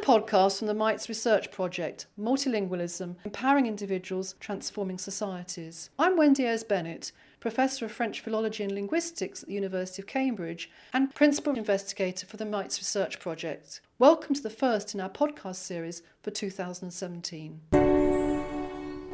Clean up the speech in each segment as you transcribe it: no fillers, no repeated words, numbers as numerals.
podcast from the MEITS research project, Multilingualism, Empowering Individuals, Transforming Societies. I'm Wendy Ayres-Bennett, Professor of French Philology and Linguistics at the University of Cambridge and Principal Investigator for the MEITS research project. Welcome to the first in our podcast series for 2017.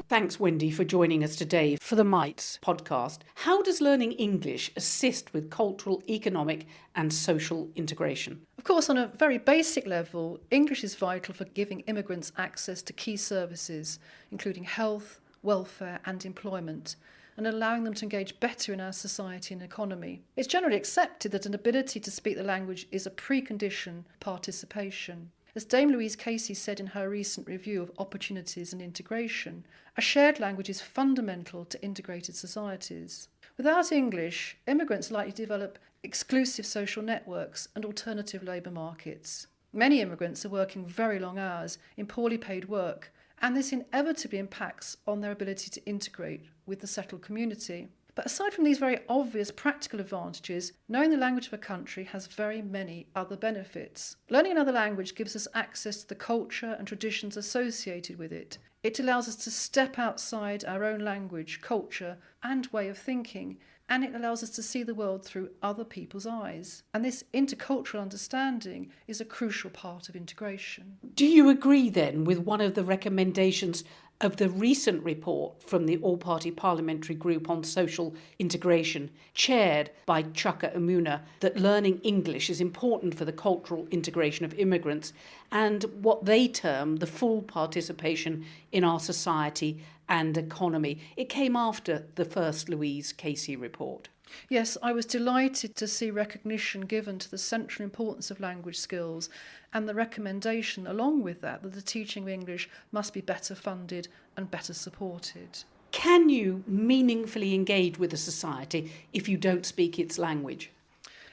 Thanks, Wendy, for joining us today for the MEITS podcast. How does learning English assist with cultural, economic and social integration? Of course, on a very basic level, English is vital for giving immigrants access to key services, including health, welfare and employment, and allowing them to engage better in our society and economy. It's generally accepted that an ability to speak the language is a precondition for participation. As Dame Louise Casey said in her recent review of opportunities and integration, a shared language is fundamental to integrated societies. Without English, immigrants are likely to develop exclusive social networks and alternative labour markets. Many immigrants are working very long hours in poorly paid work, and this inevitably impacts on their ability to integrate with the settled community. But aside from these very obvious practical advantages, knowing the language of a country has very many other benefits. Learning another language gives us access to the culture and traditions associated with it. It allows us to step outside our own language, culture, and way of thinking, and it allows us to see the world through other people's eyes. And this intercultural understanding is a crucial part of integration. Do you agree then with one of the recommendations of the recent report from the All-Party Parliamentary Group on Social Integration, chaired by Chuka Umunna, that learning English is important for the cultural integration of immigrants and what they term the full participation in our society and economy? It came after the first Louise Casey report. Yes, I was delighted to see recognition given to the central importance of language skills and the recommendation along with that the teaching of English must be better funded and better supported. Can you meaningfully engage with a society if you don't speak its language?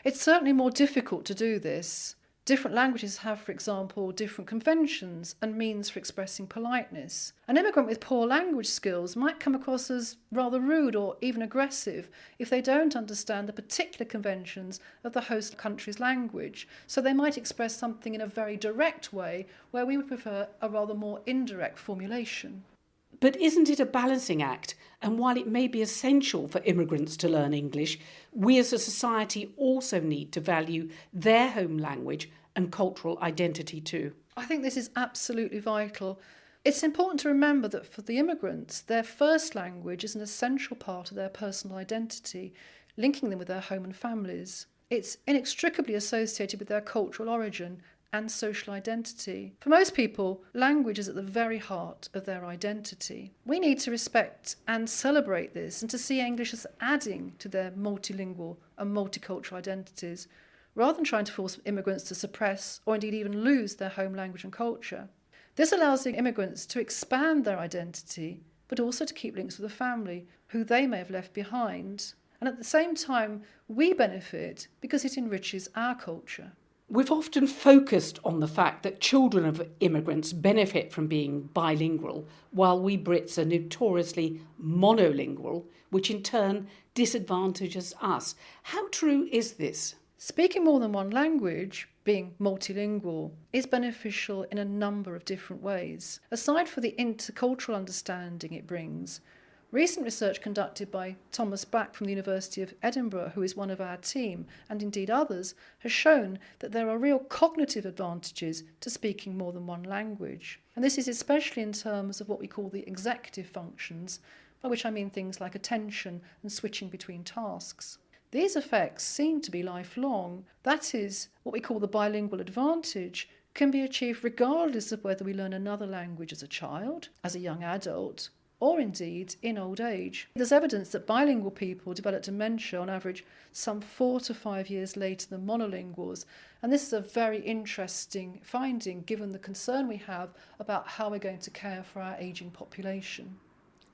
It's certainly more difficult to do this. Different languages have, for example, different conventions and means for expressing politeness. An immigrant with poor language skills might come across as rather rude or even aggressive if they don't understand the particular conventions of the host country's language. So they might express something in a very direct way where we would prefer a rather more indirect formulation. But isn't it a balancing act? And while it may be essential for immigrants to learn English, we as a society also need to value their home language and cultural identity too. I think this is absolutely vital. It's important to remember that for the immigrants, their first language is an essential part of their personal identity, linking them with their home and families. It's inextricably associated with their cultural origin and social identity. For most people, language is at the very heart of their identity. We need to respect and celebrate this and to see English as adding to their multilingual and multicultural identities, rather than trying to force immigrants to suppress or indeed even lose their home language and culture. This allows the immigrants to expand their identity, but also to keep links with the family, who they may have left behind. And at the same time, we benefit because it enriches our culture. We've often focused on the fact that children of immigrants benefit from being bilingual, while we Brits are notoriously monolingual, which in turn disadvantages us. How true is this? Speaking more than one language, being multilingual, is beneficial in a number of different ways. Aside from the intercultural understanding it brings, recent research conducted by Thomas Back from the University of Edinburgh, who is one of our team, and indeed others, has shown that there are real cognitive advantages to speaking more than one language. And this is especially in terms of what we call the executive functions, by which I mean things like attention and switching between tasks. These effects seem to be lifelong. That is, what we call the bilingual advantage can be achieved regardless of whether we learn another language as a child, as a young adult, or indeed in old age. There's evidence that bilingual people develop dementia on average some 4 to 5 years later than monolinguals, and this is a very interesting finding given the concern we have about how we're going to care for our ageing population.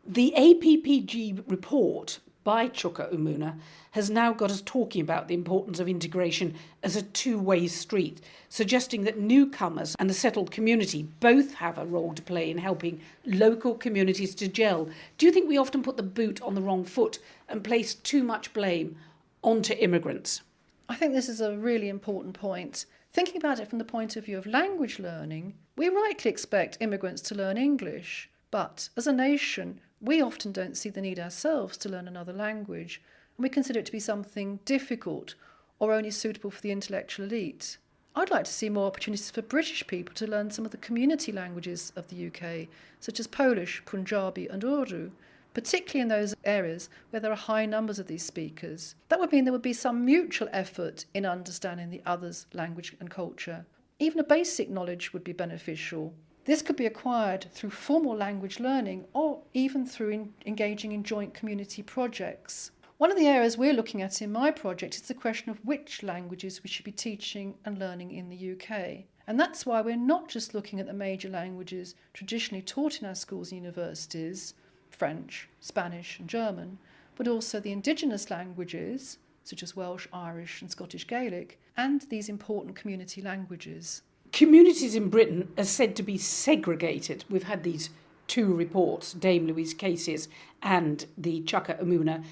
The APPG report by Chuka Umunna has now got us talking about the importance of integration as a two-way street, suggesting that newcomers and the settled community both have a role to play in helping local communities to gel. Do you think we often put the boot on the wrong foot and place too much blame onto immigrants? I think this is a really important point. Thinking about it from the point of view of language learning, we rightly expect immigrants to learn English, but as a nation, we often don't see the need ourselves to learn another language, and we consider it to be something difficult or only suitable for the intellectual elite. I'd like to see more opportunities for British people to learn some of the community languages of the UK, such as Polish, Punjabi and Urdu, particularly in those areas where there are high numbers of these speakers. That would mean there would be some mutual effort in understanding the other's language and culture. Even a basic knowledge would be beneficial. This could be acquired through formal language learning or even through engaging in joint community projects. One of the areas we're looking at in my project is the question of which languages we should be teaching and learning in the UK. And that's why we're not just looking at the major languages traditionally taught in our schools and universities, French, Spanish and German, but also the indigenous languages, such as Welsh, Irish and Scottish Gaelic, and these important community languages. Communities in Britain are said to be segregated. We've had these two reports, Dame Louise Casey's and the Chukka Amuna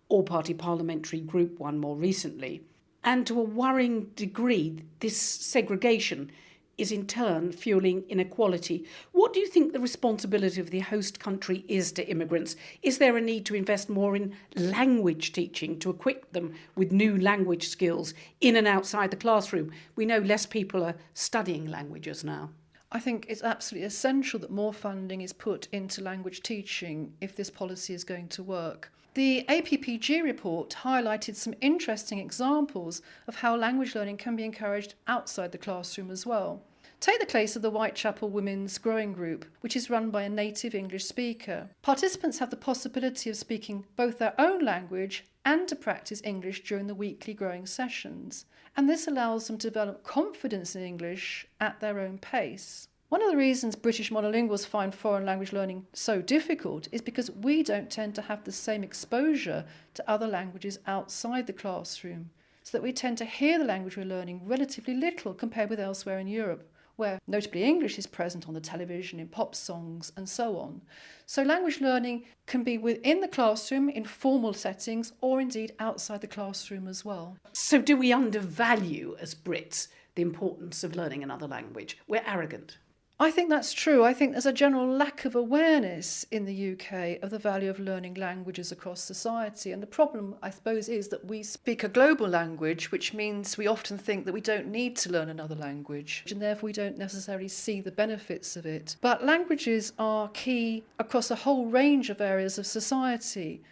All-Party Parliamentary Group one more recently. And to a worrying degree, this segregation is in turn fueling inequality. What do you think the responsibility of the host country is to immigrants? Is there a need to invest more in language teaching to equip them with new language skills in and outside the classroom? We know less people are studying languages now. I think it's absolutely essential that more funding is put into language teaching if this policy is going to work. The APPG report highlighted some interesting examples of how language learning can be encouraged outside the classroom as well. Take the case of the Whitechapel Women's Growing Group, which is run by a native English speaker. Participants have the possibility of speaking both their own language and to practice English during the weekly growing sessions. And this allows them to develop confidence in English at their own pace. One of the reasons British monolinguals find foreign language learning so difficult is because we don't tend to have the same exposure to other languages outside the classroom, so that we tend to hear the language we're learning relatively little compared with elsewhere in Europe, where notably English is present on the television, in pop songs and so on. So language learning can be within the classroom in formal settings or indeed outside the classroom as well. So do we undervalue as Brits the importance of learning another language? We're arrogant. I think that's true. I think there's a general lack of awareness in the UK of the value of learning languages across society. And the problem, I suppose, is that we speak a global language, which means we often think that we don't need to learn another language, and therefore we don't necessarily see the benefits of it. But languages are key across a whole range of areas of society.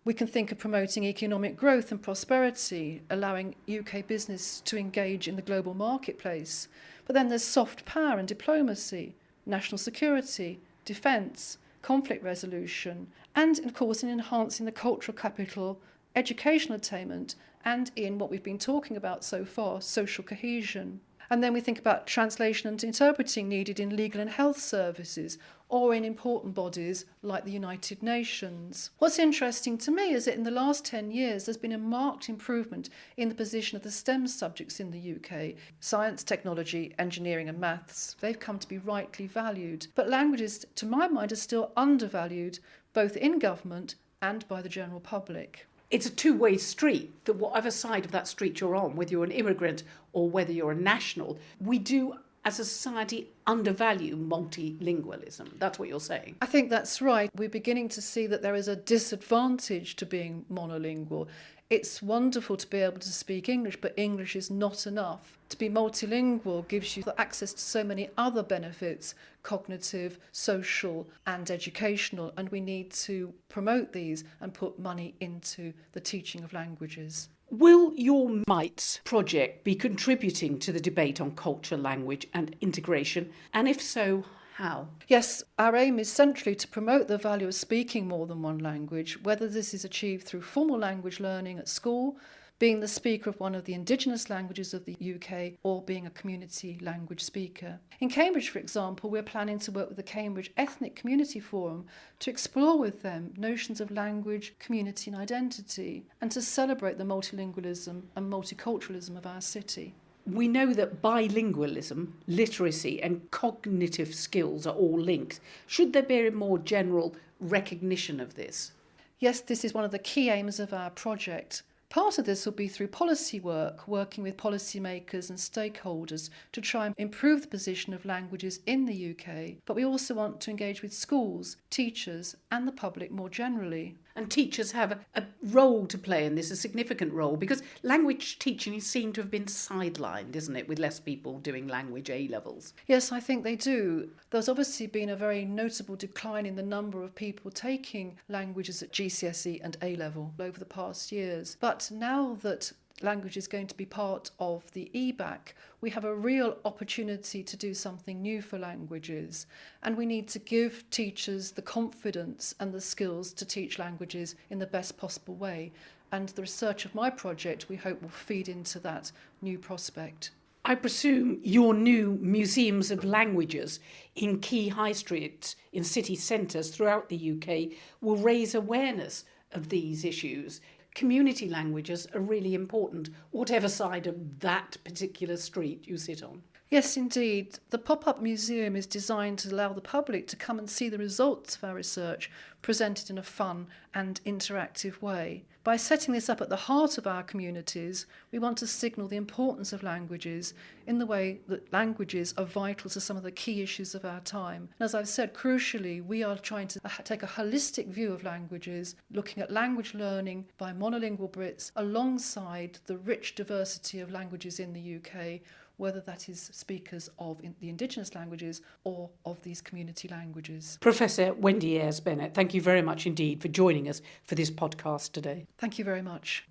We can think of promoting economic growth and prosperity, allowing UK business to engage in the global marketplace. But then there's soft power and diplomacy, national security, defence, conflict resolution, and of course in enhancing the cultural capital, educational attainment, and in what we've been talking about so far, social cohesion. And then we think about translation and interpreting needed in legal and health services or in important bodies like the United Nations. What's interesting to me is that in the last 10 years there's been a marked improvement in the position of the STEM subjects in the UK. Science, technology, engineering and maths, they've come to be rightly valued. But languages, to my mind, are still undervalued, both in government and by the general public. It's a two-way street, that whatever side of that street you're on, whether you're an immigrant or whether you're a national, we do as a society undervalue multilingualism. That's what you're saying. I think that's right. We're beginning to see that there is a disadvantage to being monolingual. It's wonderful to be able to speak English, but English is not enough. To be multilingual gives you access to so many other benefits, cognitive, social and educational, and we need to promote these and put money into the teaching of languages. Will your MEITS project be contributing to the debate on culture, language and integration? And if so, how? Yes, our aim is centrally to promote the value of speaking more than one language, whether this is achieved through formal language learning at school, being the speaker of one of the indigenous languages of the UK, or being a community language speaker. In Cambridge, for example, we're planning to work with the Cambridge Ethnic Community Forum to explore with them notions of language, community and identity, and to celebrate the multilingualism and multiculturalism of our city. We know that bilingualism, literacy and cognitive skills are all linked. Should there be a more general recognition of this? Yes, this is one of the key aims of our project. Part of this will be through policy work, working with policymakers and stakeholders to try and improve the position of languages in the UK, but we also want to engage with schools, teachers and the public more generally. And teachers have a role to play in this, a significant role, because language teaching seems to have been sidelined, isn't it, with less people doing language A-levels? Yes, I think they do. There's obviously been a very notable decline in the number of people taking languages at GCSE and A-level over the past years. But now that language is going to be part of the EBAC, we have a real opportunity to do something new for languages, and we need to give teachers the confidence and the skills to teach languages in the best possible way. And the research of my project, we hope, will feed into that new prospect. I presume your new museums of languages in key high streets in city centres throughout the UK will raise awareness of these issues. Community languages are really important, whatever side of that particular street you sit on. Yes, indeed. The pop-up museum is designed to allow the public to come and see the results of our research presented in a fun and interactive way. By setting this up at the heart of our communities, we want to signal the importance of languages in the way that languages are vital to some of the key issues of our time. And as I've said, crucially, we are trying to take a holistic view of languages, looking at language learning by monolingual Brits alongside the rich diversity of languages in the UK, whether that is speakers of the indigenous languages or of these community languages. Professor Wendy Ayres-Bennett, thank you very much indeed for joining us for this podcast today. Thank you very much.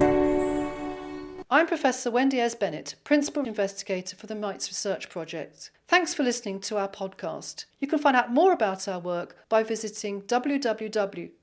I'm Professor Wendy Ayres-Bennett, Principal Investigator for the MEITS Research Project. Thanks for listening to our podcast. You can find out more about our work by visiting www.mites.org.